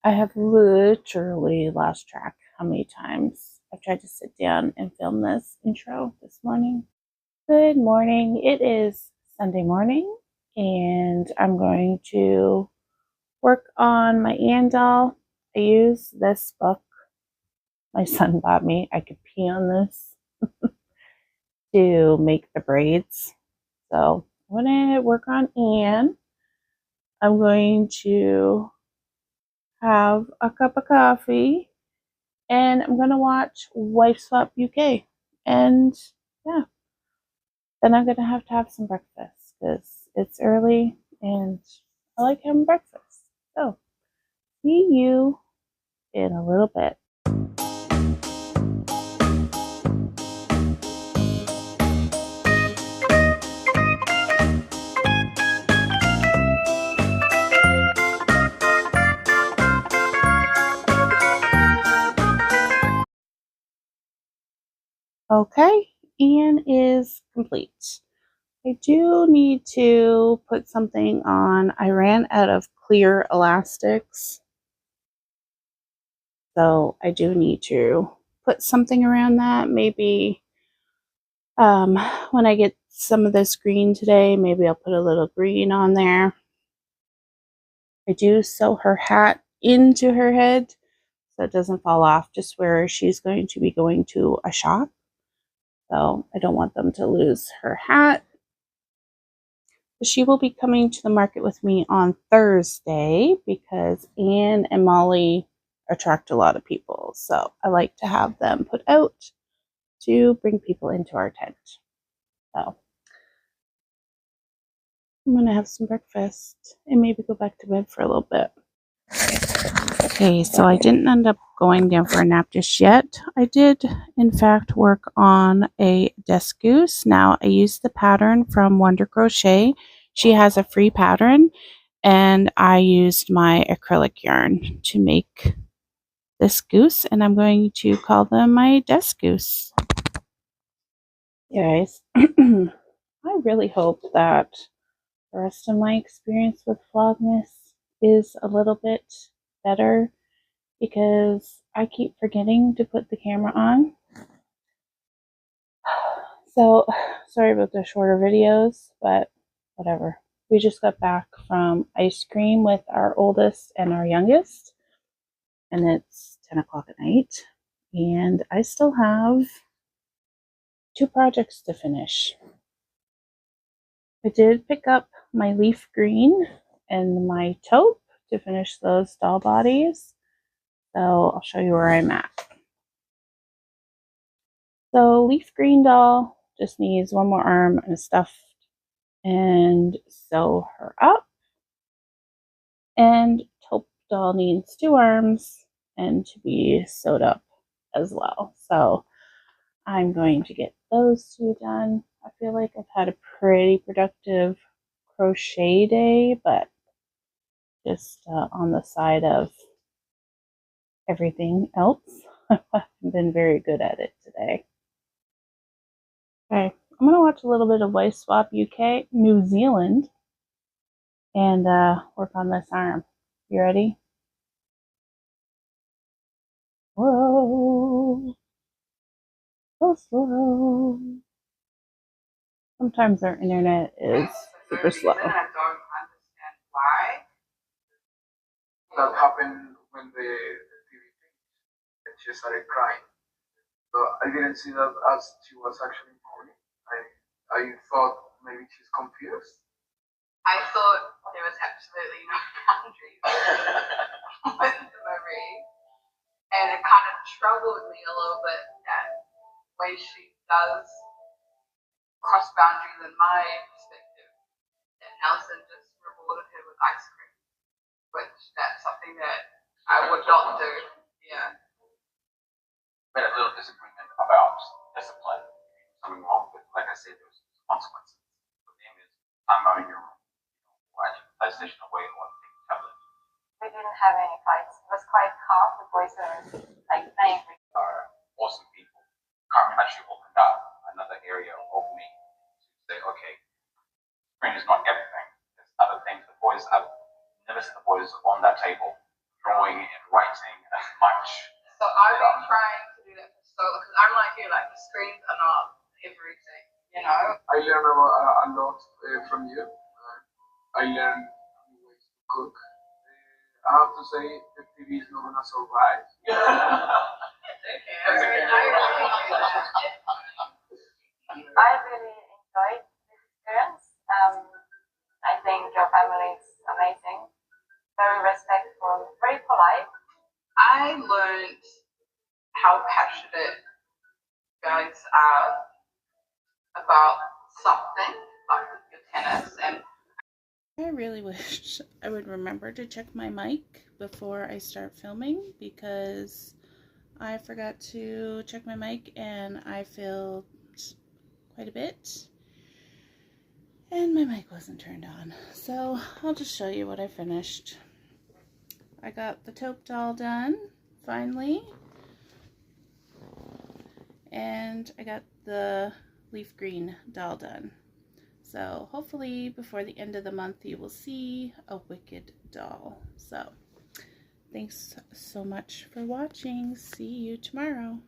I have literally lost track how many times I've tried to sit down and film this intro this morning. Good morning. It is Sunday morning and I'm going to work on my Ann doll. I use this book my son bought me. I could pee on this to make the braids. So I'm going to work on Ann. I'm going to have a cup of coffee and I'm going to watch Wife Swap UK. And yeah, then I'm going to have some breakfast because it's early and I like having breakfast. So see you in a little bit. Okay, Ann is complete. I do need to put something on. I ran out of clear elastics, so I do need to put something around that. Maybe when I get some of this green today, maybe I'll put a little green on there. I do sew her hat into her head so it doesn't fall off, just where she's going to be going to a shop. So I don't want them to lose her hat. She will be coming to the market with me on Thursday because Ann and Molly attract a lot of people. So I like to have them put out to bring people into our tent. So I'm going to have some breakfast and maybe go back to bed for a little bit. Okay, so I didn't end up going down for a nap just yet. I did, in fact, work on a desk goose. Now, I used the pattern from Wonder Crochet. She has a free pattern, and I used my acrylic yarn to make this goose, and I'm going to call them my desk goose. Guys, I really hope that the rest of my experience with Vlogmas is a little bit better, because I keep forgetting to put the camera on. So sorry about the shorter videos, but whatever. We just got back from ice cream with our oldest and our youngest, and it's 10 o'clock at night, and I still have 2 projects to finish. I did pick up my leaf green and my taupe to finish those doll bodies, so I'll show you where I'm at. So leaf green doll just needs one more arm and a stuff and sew her up. And taupe doll needs 2 arms and to be sewed up as well. So I'm going to get those 2 done. I feel like I've had a pretty productive crochet day, but just on the side of everything else. I haven't been very good at it today. Okay, I'm going to watch a little bit of Wife Swap UK, New Zealand, and work on this arm. You ready? Whoa, so slow. Sometimes our internet is super slow. I don't understand why. That happened when the TV finished and she started crying. So I didn't see that as she was actually mourning. I thought maybe she's confused. I thought there was absolutely no boundaries with Marie. And it kind of troubled me a little bit that way she does cross boundaries in my perspective. And Nelson just rewarded her with ice cream, which that's something that I would not do. Yeah. We had a little disagreement about discipline. Something wrong with, like I said, there's consequences. The name is time out in your room. Watch PlayStation away or take a tablet. We didn't have any fights. It was quite calm. The boys were like playing. Are awesome people. Carmen actually opened up another area of me to say, okay, screen is not everything. There's other things. The boys, I've never seen the boys on that table drawing and stuff. trying to do that for so because I'm like you, like the screens are not everything, you know. I learned a lot from you. I learned new ways to cook. I have to say, the TV is not gonna survive. I really enjoyed this experience. I think your family is amazing, very respectful, very polite. I learned how passionate you guys are about something like your tennis, and I really wish I would remember to check my mic before I start filming because I forgot to check my mic and I filmed quite a bit and my mic wasn't turned on. So I'll just show you what I finished. I got the taupe doll done finally, and I got the leaf green doll done. So hopefully before the end of the month you will see a Wicked doll. So thanks so much for watching. See you tomorrow.